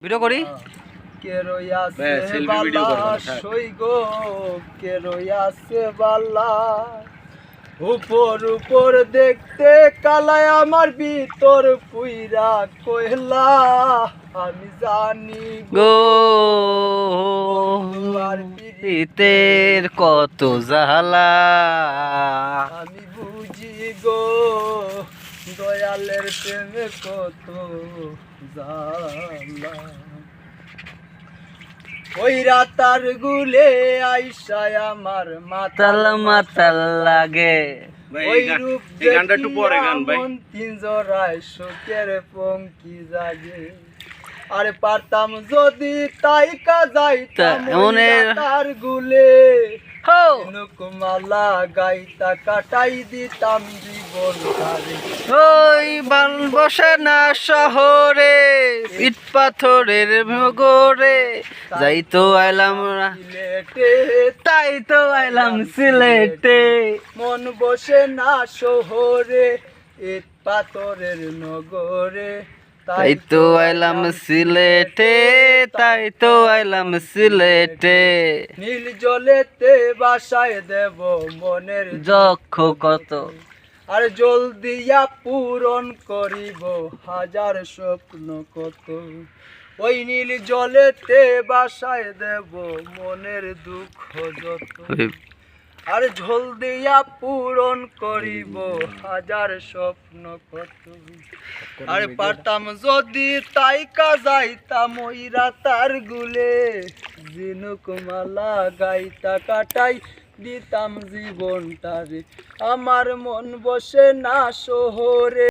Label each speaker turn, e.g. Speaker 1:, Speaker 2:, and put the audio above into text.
Speaker 1: Video করি
Speaker 2: কে রইয়াছে বালা সই গো কে রইয়াছে বালা উপর উপর দেখতে কালায় আমার ভিতর পুইরা কইলা আমি জানি
Speaker 1: গো পিতের কত জ্বালা
Speaker 2: আমি বুঝি গো দয়ালের প্রেমে কত জ্বালা ওই রাতার গুলে আইসায় আমার
Speaker 1: মাতাল মাতাল লাগে
Speaker 2: ওই রূপ দেখিয়া মন তিনজরায় শোকের পঙ্কি জাগে আরে পারতাম যদি তাই কাজাইতাম তার গুলে নুকমালা গাইতা কাটাই দিতাম জীবন
Speaker 1: ওই বাল বসে না শহরে ইট পাথরের ভগরে যাই তো আইলাম তাই তো আইলাম সিলেটে
Speaker 2: মন বসে না শহরে ইট পাথরের নগরে
Speaker 1: তাই তো আইলাম সিলেটে তাই তো আইলাম সিলেটে
Speaker 2: নীল জলেতে বাসায় দেব মনের
Speaker 1: যক্ষ কত
Speaker 2: আর জলদিয়া পূরণ করিব হাজার স্বপ্ন কত ওই নীল জলেতে বাসায় দেব মনের দুঃখ যত আর ঝোল দিয়া পূরণ করিব হাজার স্বপ্ন কত আরে পারতাম যদি তাই কাজাইতাম ওই রাতার গুলে ঝিনুকমালা গাইতা কাটাই দিতাম জীবনটারে আমার মন বসে না শহরে।